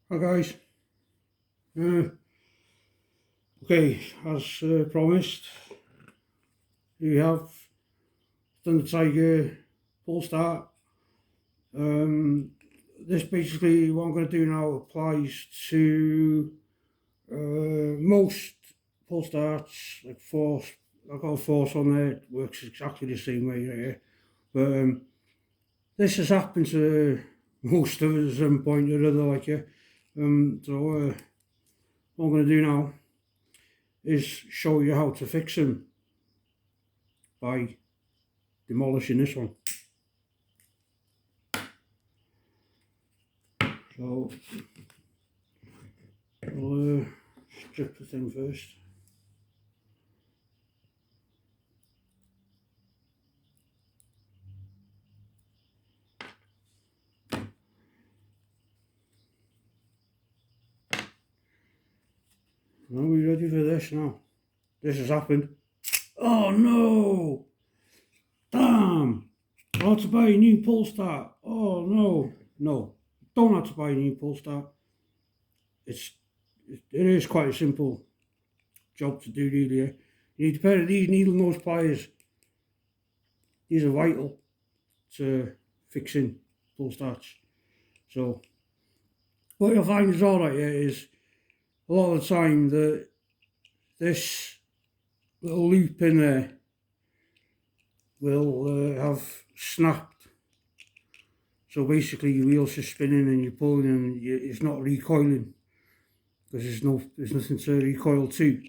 Hi guys. Uh, okay, as promised, we have done the Tiger pull start. This basically what I'm going to do now applies to most pull starts. Like force, I've got a force on there. It works exactly the same way right here. But this has happened to most of us at some point or other, like yeah. So what I'm going to do now is show you how to fix them by demolishing this one. So we'll strip the thing first. Are we ready for this now? This has happened. Oh no! Damn! I have to buy a new pull start. Oh no! No, don't have to buy a new pull start. It is quite a simple job to do, really. You need a pair of these needle nose pliers. These are vital to fixing pull starts. So what you'll find is alright here is a lot of the time that this little loop in there will have snapped. So basically your wheel's just spinning and you're pulling and it's not recoiling because there's nothing to recoil to.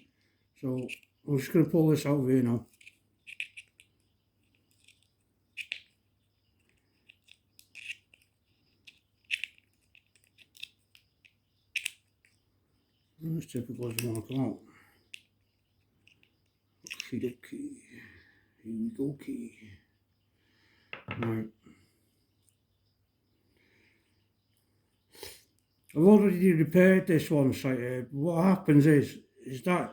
So I'm just going to pull this out of here now. That's typical, doesn't want to come out. Okay, here we go, key. Right. I've already repaired this one site. What happens is that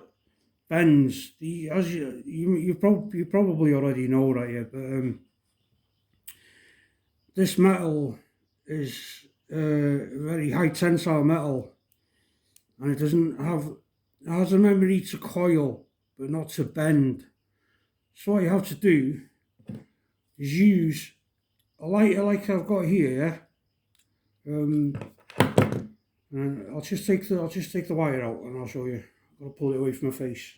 bends. As you probably already know right here, but this metal is very high tensile metal, and it has a memory to coil, but not to bend. So what you have to do is use a lighter like I've got here. And I'll just take the wire out and I'll show you. I've got to pull it away from my face.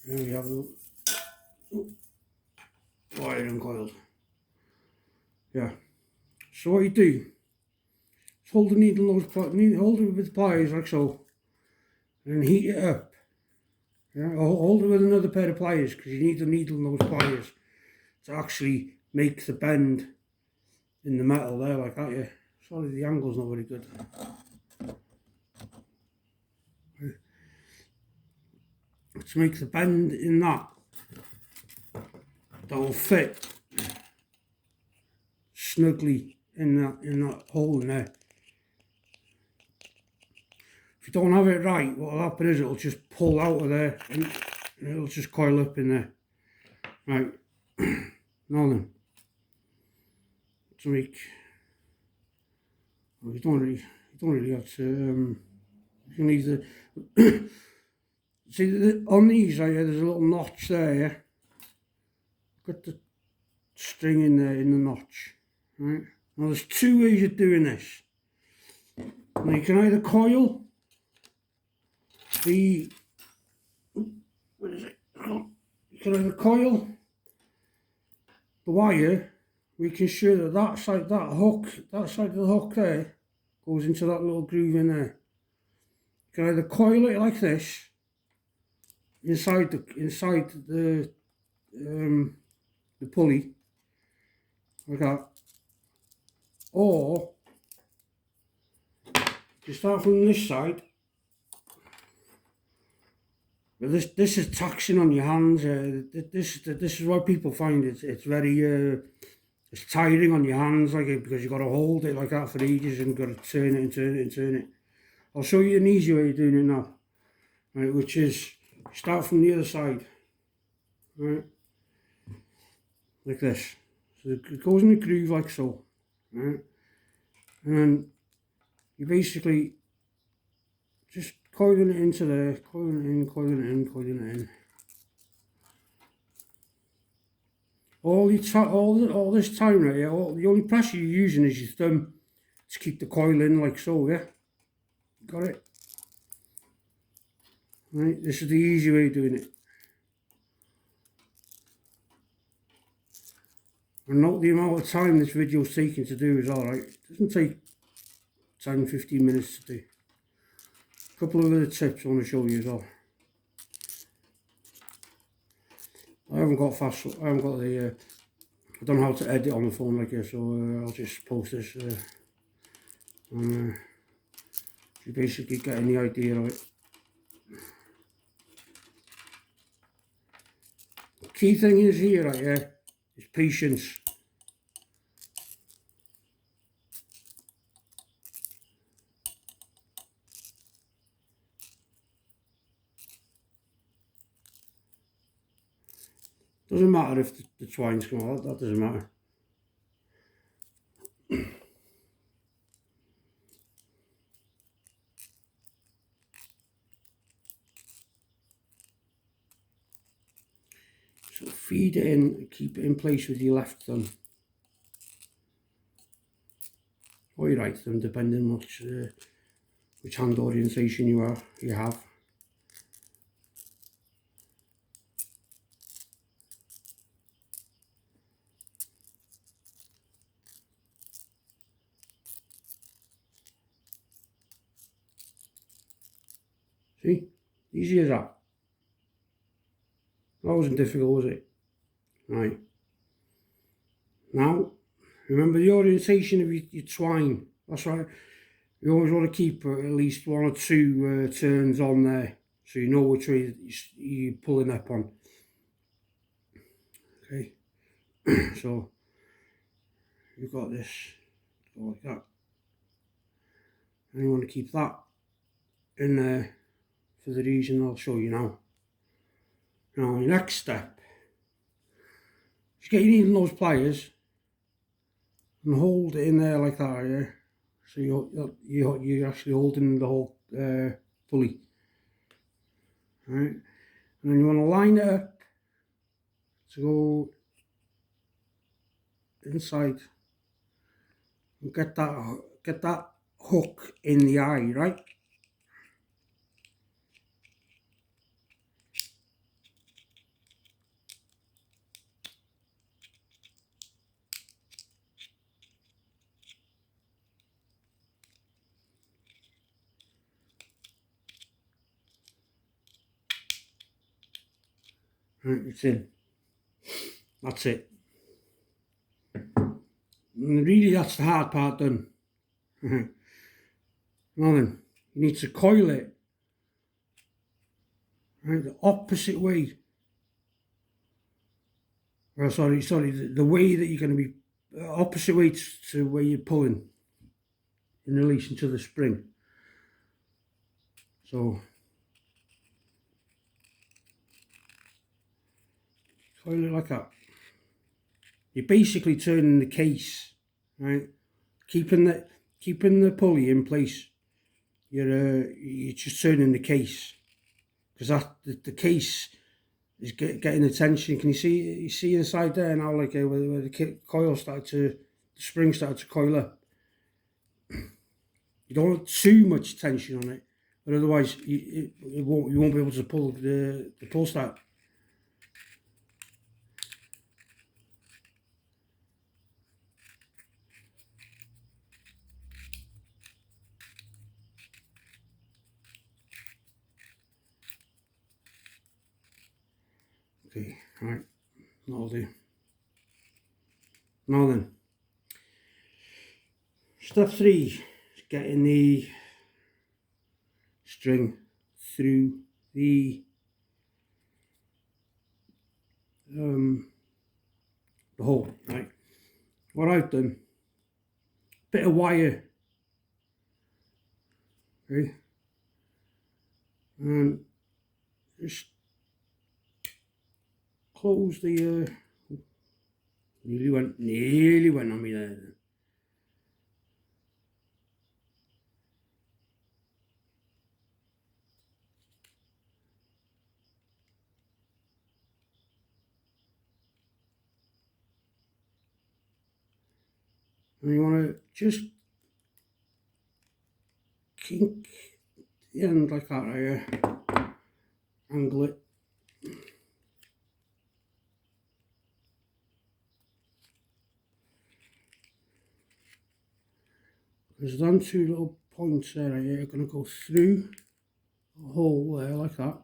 There we have the wire uncoiled. Yeah. So what you do is hold the needle nose, hold it with the pliers like so, and heat it up. Yeah. Hold it with another pair of pliers because you need the needle nose pliers to actually make the bend in the metal there like that. Yeah. Sorry, the angle's not very good. To make the bend in that will fit snugly in that hole in there. If you don't have it right, what will happen is it'll just pull out of there and it'll just coil up in there. Right, now then, to make, well, you don't really have to, you can either, see on these right here, there's a little notch there, yeah? Got the string in there in the notch, right? Now there's two ways of doing this. Now you can either coil what is it? You can either coil the wire, making sure that that side of the hook there goes into that little groove in there. You can either coil it like this inside the pulley like that, or you start from this side. But this is taxing on your hands. This is why people find it's very it's tiring on your hands, like because you've got to hold it like that for ages and got to turn it and turn it and turn it. I'll show you an easy way of doing it now, right? Which is start from the other side, right? Like this. So it goes in a groove like so, right? And then you basically just coiling it into there, coiling it in, coiling it in, coiling it in. All this time right here, the only pressure you're using is your thumb to keep the coil in like so, yeah? Got it? Right, this is the easy way of doing it. And note the amount of time this video is taking to do is alright. It doesn't take 10-15 minutes to do. A couple of other tips I want to show you as well. I haven't got the, I don't know how to edit on the phone like this, so I'll just post this. And you basically get any idea of it. The key thing is here, right here, is patience. Doesn't matter if the twine's come out, that doesn't matter. So feed it in and keep it in place with your left thumb. Or your right thumb, depending on which hand orientation you have. See? Easy as that. That wasn't difficult, was it? Right. Now, remember the orientation of your twine. That's right. You always want to keep at least 1 or 2 turns on there, so you know which way you're pulling up on. Okay. So, you've got this, go like that. And you want to keep that in there for the reason I'll show you now. Now, the next step is get your needle nose pliers and hold it in there like that, yeah. So you're actually holding the whole pulley. Right? And then you want to line it up to go inside and get that hook in the eye, right? Right, it's in. That's it. And really, that's the hard part done. Now then, you need to coil it, right, the opposite way. Or sorry, the way that you're going to be, opposite way to where you're pulling in relation to the spring. So, coil it like that. You're basically turning the case, right? Keeping the pulley in place. You're just turning the case, because the case is getting attention. Can you see inside there now, like where the coil the spring started to coil up. You don't want too much tension on it, but otherwise you won't be able to pull the pull start. Okay, right, that'll do. Now then, step 3 is getting the string through the hole, right? What I've done, bit of wire, okay, and just close the Nearly went on me there then. And you want to just kink the end like that right here. Angle it. There's then two little points there right here are going to go through a hole there like that.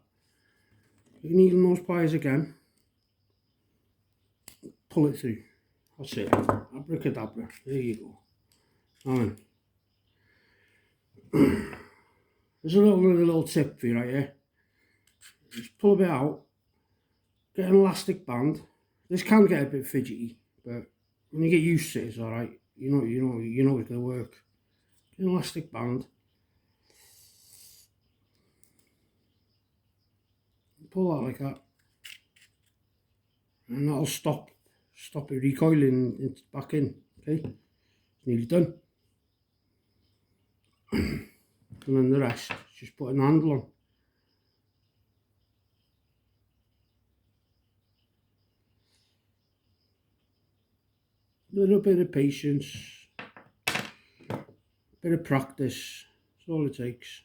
You can needle those pliers again. Pull it through. That's it. Abracadabra. There you go. Now then. There's another little tip for you right here. Just pull a bit out. Get an elastic band. This can get a bit fidgety, but when you get used to it, it's alright. You know it's gonna work. Get an elastic band. Pull that like that. And that'll stop it recoiling back in. Okay? It's nearly done. And then the rest, just put an handle on. A little bit of patience, a bit of practice, that's all it takes.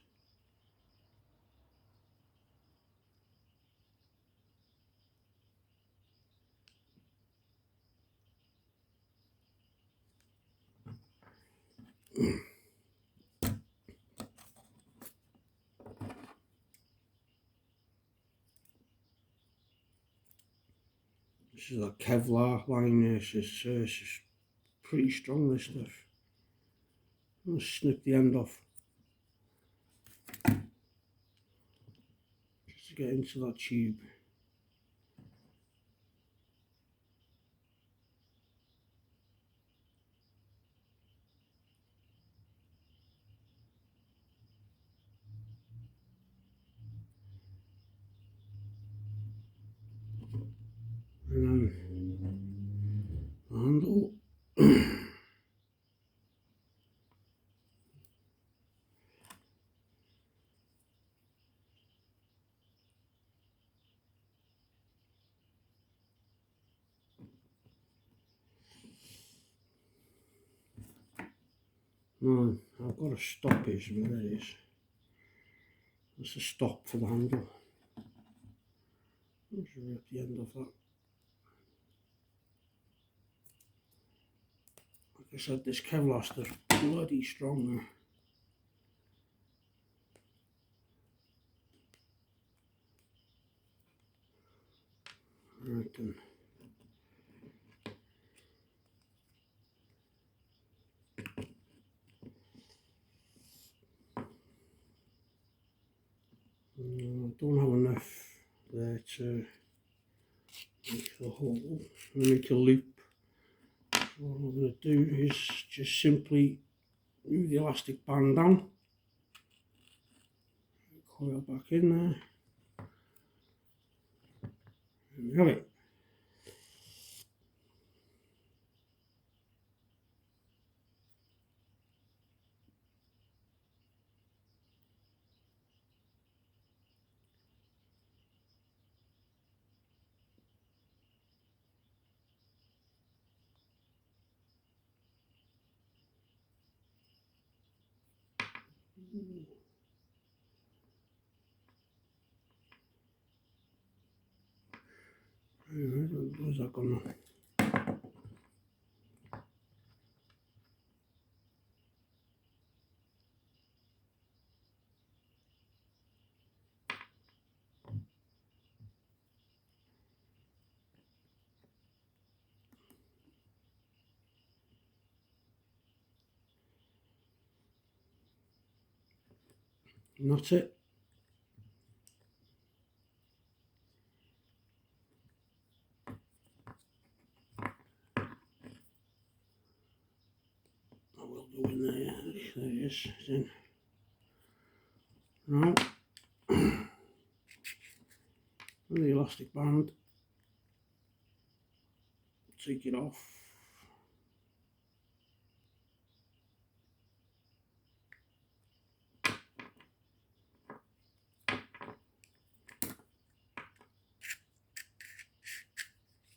This is a Kevlar line there, this is pretty strong, this stuff. I'll snip the end off. Just to get into that tube. And then the handle. No, I've got a stoppage, but there it is. That's a stop for the handle. I'll just rip the end off that. Like I said, this Kevlar stuff's bloody strong there. Right then. I don't have enough there to make the hole, make a loop. So what I'm going to do is just simply move the elastic band down, coil back in there. There we have it. Where's that gone now? And that's it. I will go in there, yeah. There it is. It's in. Now, with the elastic band, take it off.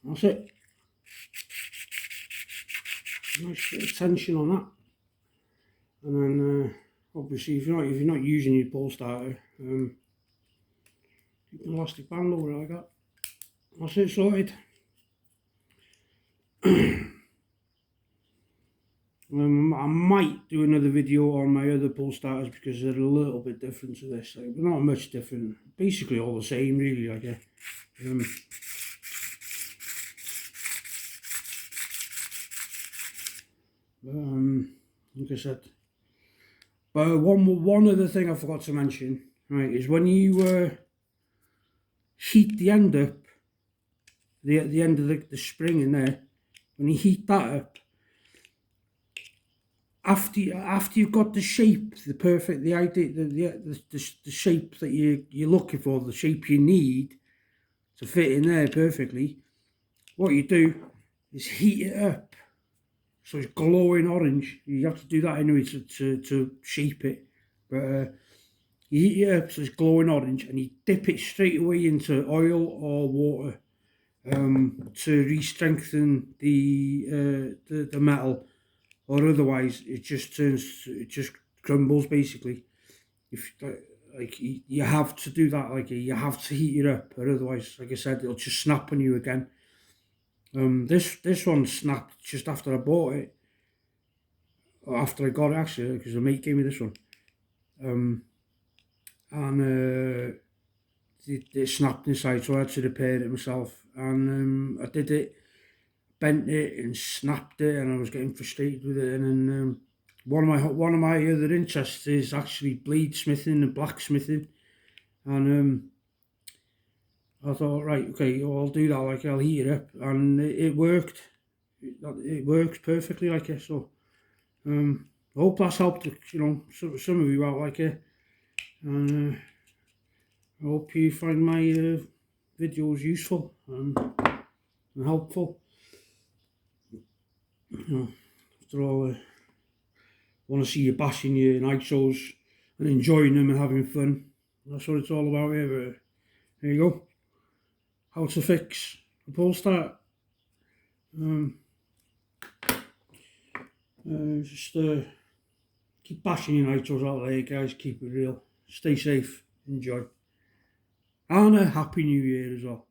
That's it. Nice bit of tension on that. And then obviously if you're not using your pull starter, keep an elastic band over it like that. That's it, sorted. I might do another video on my other pull starters because they're a little bit different to this. Like, not much different. Basically all the same, really. Like, like I said. But one other thing I forgot to mention, right, is when you heat the end up, the end of the spring in there, when you heat that up, after you've got the shape, the idea, the shape that you're looking for, the shape you need to fit in there perfectly, what you do is heat it up so it's glowing orange. You have to do that anyway to shape it, but you heat it up so it's glowing orange, and you dip it straight away into oil or water to re-strengthen the metal. Or otherwise it just crumbles basically. If like you have to do that, like you have to heat it up, or otherwise, like I said, it'll just snap on you again. This one snapped just after I bought it, or after I got it actually, because the mate gave me this one. And it snapped inside, so I had to repair it myself, and I did it. Bent it and snapped it, and I was getting frustrated with it. And then one of my other interests is actually bladesmithing and blacksmithing, and I thought, right, okay, well, I'll do that. Like, I'll heat it up, and it worked. It works perfectly, like it. So I hope that's helped, some of you out, like it. And I hope you find my videos useful and helpful. After all, I want to see you bashing your nitros and enjoying them and having fun. That's what it's all about here. But there you go. How to fix a pull start. Just keep bashing your nitros out there, guys. Keep it real. Stay safe. Enjoy. And a happy new year as well.